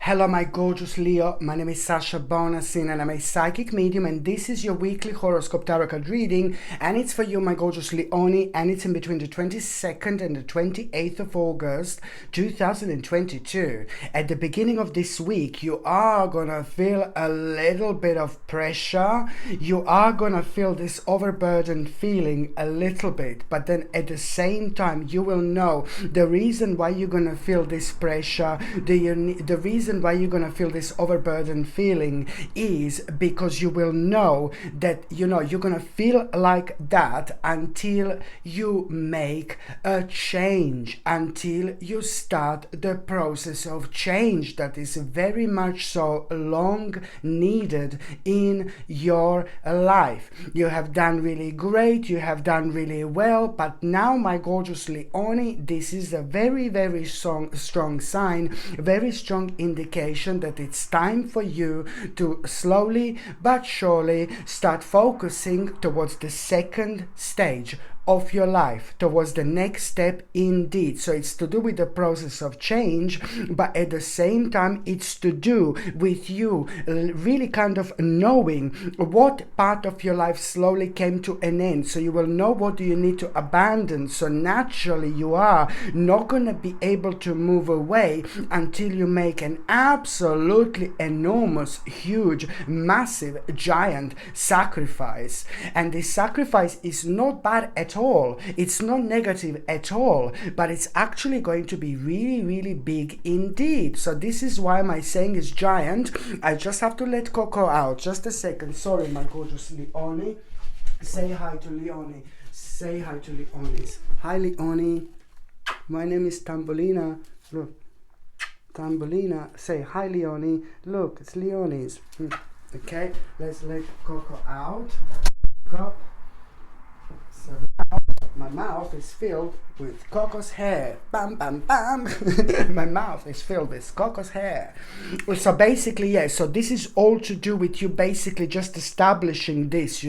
Hello, my gorgeous Leo. My name is Sasha Bonasin and I'm a psychic medium, and this is your weekly horoscope tarot card reading, and it's for you, my gorgeous Leone, and it's in between the 22nd and the 28th of August 2022. At the beginning of this week, you are gonna feel a little bit of pressure. You are gonna feel this overburdened feeling a little bit, but then at the same time, you will know the reason why you're gonna feel this pressure, the reason why you're gonna feel this overburdened feeling is because you will know that you're gonna feel like that until you make a change, until you start the process of change that is very much so long needed in your life. You have done really great, you have done really well, but now, my gorgeous Leone, this is a very, very strong sign, very strong indication that it's time for you to slowly but surely start focusing towards the second stage of your life, towards the next step indeed. So it's to do with the process of change, but at the same time it's to do with you really kind of knowing what part of your life slowly came to an end. So you will know what do you need to abandon. So naturally you are not going to be able to move away until you make an absolutely enormous, huge, massive, giant sacrifice. And this sacrifice is not bad at all. It's not negative at all, but it's actually going to be really, really big indeed. So this is why my saying is giant. I just have to let Coco out. Just a second. Sorry, my gorgeous Leone. Say hi to Leone. Say hi to Leonis. Hi, Leone. My name is Tambolina. Look. Tambolina. Say hi, Leone. Look, it's Leonis. Okay, let's let Coco out. Go. So now my mouth is filled with Coco's hair. Bam, bam, bam. My mouth is filled with Coco's hair. So basically, yes, so this is all to do with you basically just establishing this,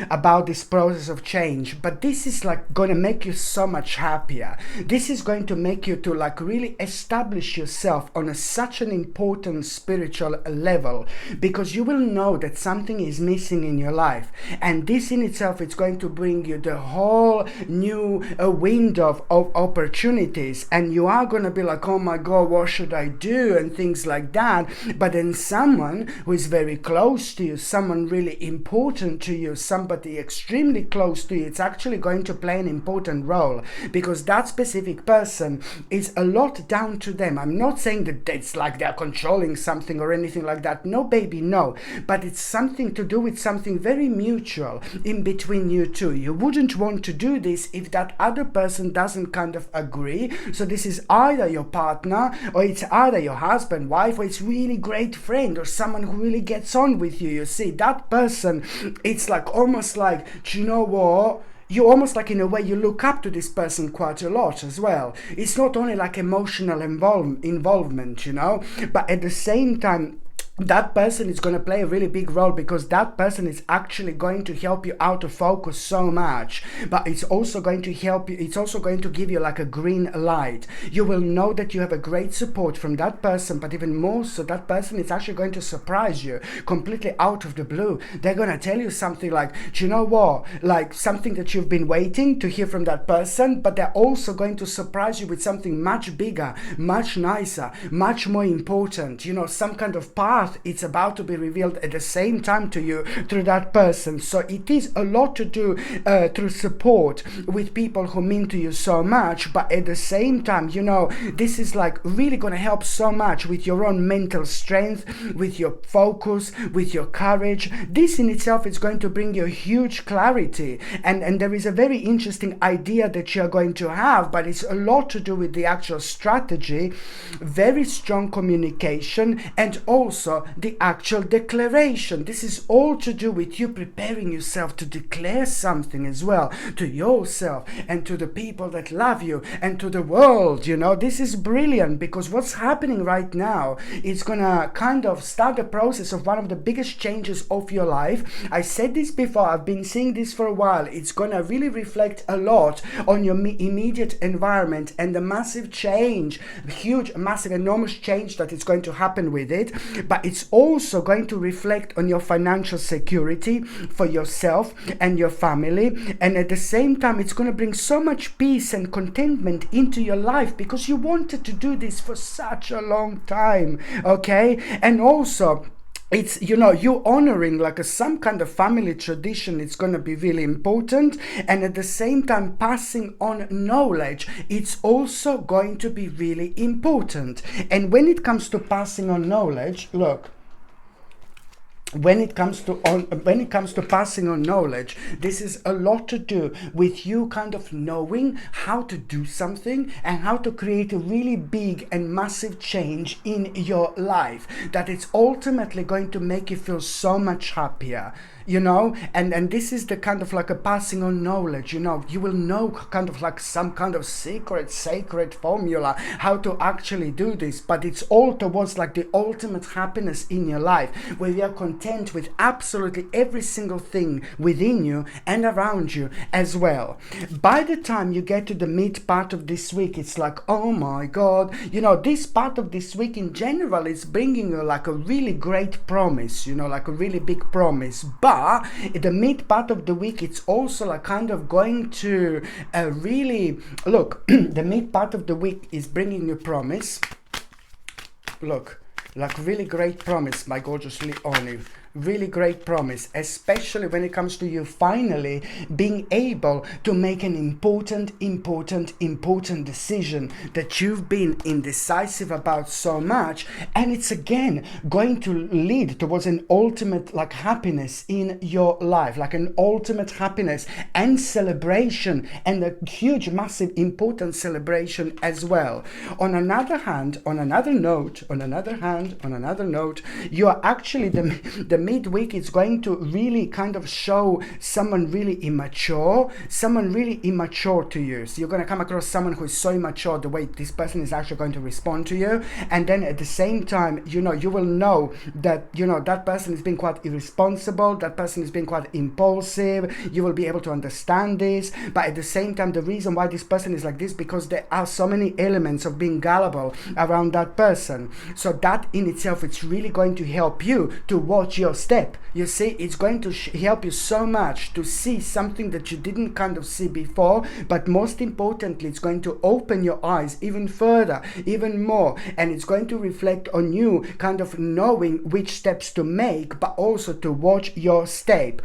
about this process of change. But this is like going to make you so much happier. This is going to make you to like really establish yourself on such an important spiritual level, because you will know that something is missing in your life. And this in itself is going to bring you the whole new window of opportunities, and you are going to be like, oh my god, what should I do, and things like that. But then someone who is very close to you, someone really important to you, somebody extremely close to you, it's actually going to play an important role, because that specific person is a lot down to them. I'm not saying that it's like they're controlling something or anything like that, no baby, no, but it's something to do with something very mutual in between you two. You wouldn't want to do this if that other person doesn't kind of agree. So this is either your partner, or it's either your husband, wife, or it's really great friend, or someone who really gets on with you. You see, that person, it's like almost like, do you know what? You almost like, in a way, you look up to this person quite a lot as well. It's not only like emotional involvement, but at the same time, that person is going to play a really big role, because that person is actually going to help you out of focus so much, but it's also going to help you, it's also going to give you like a green light. You will know that you have a great support from that person, but even more so, that person is actually going to surprise you completely out of the blue. They're going to tell you something like, do you know what, like something that you've been waiting to hear from that person, but they're also going to surprise you with something much bigger, much nicer, much more important, some kind of path. It's about to be revealed at the same time to you through that person. So it is a lot to do through support with people who mean to you so much, but at the same time, this is like really going to help so much with your own mental strength, with your focus, with your courage. This in itself is going to bring you huge clarity, and there is a very interesting idea that you're going to have, but it's a lot to do with the actual strategy, very strong communication, and also also the actual declaration. This is all to do with you preparing yourself to declare something as well, to yourself and to the people that love you and to the world. This is brilliant, because what's happening right now is gonna kind of start the process of one of the biggest changes of your life. I said this before, I've been saying this for a while. It's gonna really reflect a lot on your immediate environment and the massive change, huge, massive, enormous change that is going to happen with it. But it's also going to reflect on your financial security for yourself and your family. And at the same time, it's going to bring so much peace and contentment into your life, because you wanted to do this for such a long time. Okay. And also, it's, you honoring like some kind of family tradition. It's going to be really important. And at the same time, passing on knowledge, it's also going to be really important. And when it comes to passing on knowledge, look, when it comes to passing on knowledge, this is a lot to do with you kind of knowing how to do something and how to create a really big and massive change in your life, that it's ultimately going to make you feel so much happier. And this is the kind of like a passing on knowledge. You will know kind of like some kind of secret, sacred formula how to actually do this, but it's all towards like the ultimate happiness in your life, where you are content with absolutely every single thing within you and around you as well. By the time you get to the mid part of this week, it's like, oh my God, this part of this week in general is bringing you like a really great promise, like a really big promise. But the mid part of the week, it's also like kind of going to really look. The mid part of the week is bringing you promise. Look, like really great promise, my gorgeous Leonie. Really great promise, especially when it comes to you finally being able to make an important decision that you've been indecisive about so much. And it's again going to lead towards an ultimate like happiness in your life, like an ultimate happiness and celebration, and a huge, massive, important celebration as well. On another hand, on another note, you are actually the midweek is going to really kind of show someone really immature to you. So you're going to come across someone who is so immature, the way this person is actually going to respond to you. And then at the same time, you will know that, that person is being quite irresponsible, that person is being quite impulsive. You will be able to understand this. But at the same time, the reason why this person is like this, because there are so many elements of being gullible around that person. So that in itself, it's really going to help you to watch your step. You see, it's going to help you so much to see something that you didn't kind of see before, but most importantly, it's going to open your eyes even further, even more, and it's going to reflect on you kind of knowing which steps to make, but also to watch your step.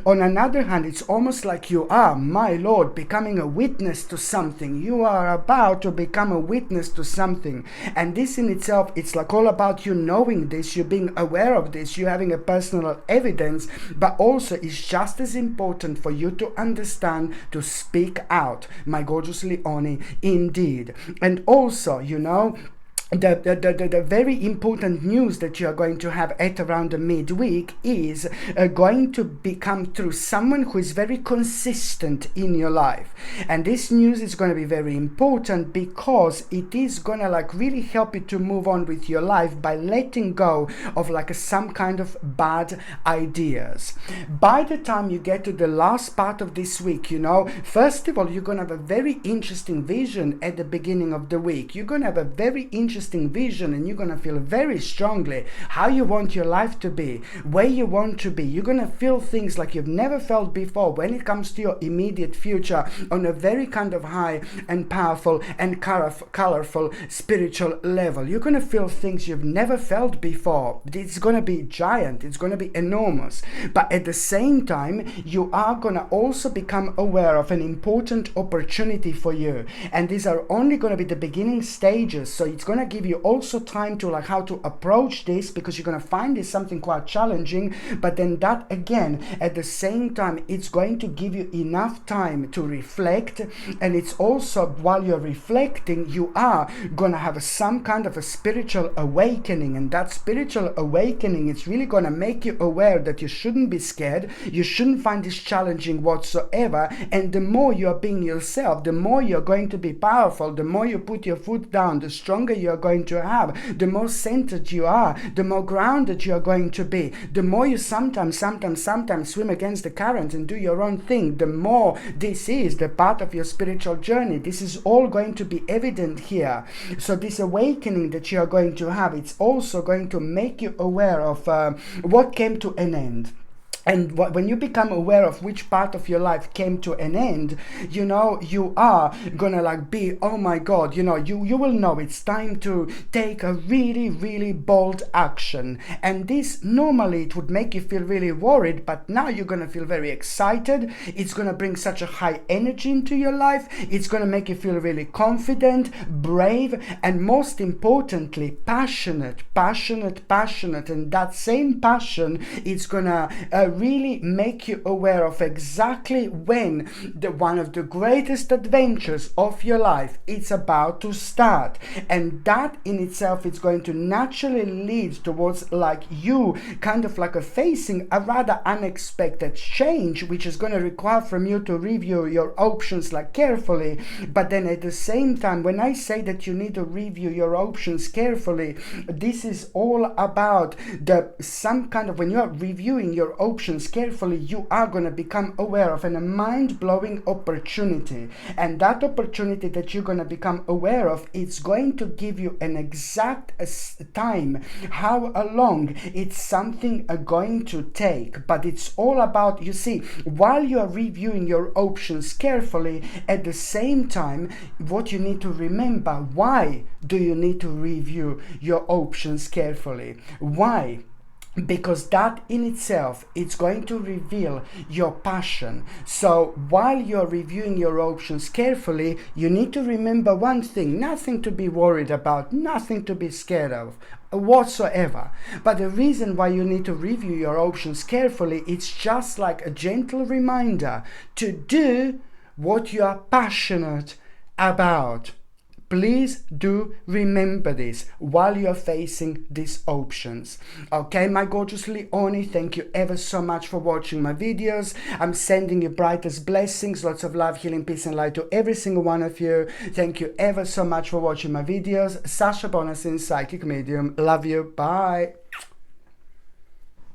On another hand, it's almost like you are, my Lord, becoming a witness to something. You are about to become a witness to something, and this in itself, it's like all about you knowing this, you being aware of this, you having a personal evidence, but also it's just as important for you to understand to speak out, my gorgeous Leonie, indeed. And also, the very important news that you are going to have at around the midweek is going to become through someone who is very consistent in your life. And this news is going to be very important because it is going to like really help you to move on with your life by letting go of like some kind of bad ideas. By the time you get to the last part of this week, first of all, you're going to have a very interesting vision at the beginning of the week. You're going to have a very interesting vision, and you're going to feel very strongly how you want your life to be, where you want to be. You're going to feel things like you've never felt before when it comes to your immediate future on a very kind of high and powerful and colorful spiritual level. You're going to feel things you've never felt before. It's going to be giant. It's going to be enormous. But at the same time, you are going to also become aware of an important opportunity for you. And these are only going to be the beginning stages. So it's going to give you also time to like how to approach this, because you're going to find this something quite challenging. But then that again, at the same time, it's going to give you enough time to reflect. And it's also, while you're reflecting, you are going to have some kind of a spiritual awakening. And that spiritual awakening, it's really going to make you aware that you shouldn't be scared. You shouldn't find this challenging whatsoever. And the more you're being yourself, the more you're going to be powerful. The more you put your foot down, the stronger you're going to have. The more centered you are, the more grounded you're going to be. The more you sometimes swim against the current and do your own thing, the more this is the part of your spiritual journey. This is all going to be evident here. So this awakening that you are going to have, it's also going to make you aware of what came to an end. And when you become aware of which part of your life came to an end, you know, you are gonna like be, oh my God, you know, you will know it's time to take a really, really bold action. And this, normally it would make you feel really worried, but now you're gonna feel very excited. It's gonna bring such a high energy into your life. It's gonna make you feel really confident, brave, and most importantly, passionate. And that same passion is gonna really make you aware of exactly when one of the greatest adventures of your life is about to start. And that in itself is going to naturally lead towards like you kind of like facing a rather unexpected change, which is going to require from you to review your options like carefully. But then at the same time, when I say that you need to review your options carefully, this is all about when you are reviewing your options carefully, you are going to become aware of a mind-blowing opportunity. And that opportunity that you're going to become aware of, it's going to give you an exact time, how long it's something going to take. But it's all about, you see, while you are reviewing your options carefully, at the same time, what you need to remember, why do you need to review your options carefully? Why? Because that in itself, it's going to reveal your passion. So while you're reviewing your options carefully, you need to remember one thing: nothing to be worried about, nothing to be scared of whatsoever. But the reason why you need to review your options carefully, it's just like a gentle reminder to do what you are passionate about. Please do remember this while you're facing these options. Okay, my gorgeous Leonie, thank you ever so much for watching my videos. I'm sending you brightest blessings, lots of love, healing, peace and light to every single one of you. Thank you ever so much for watching my videos. Sasha Bonasin, Psychic Medium. Love you. Bye.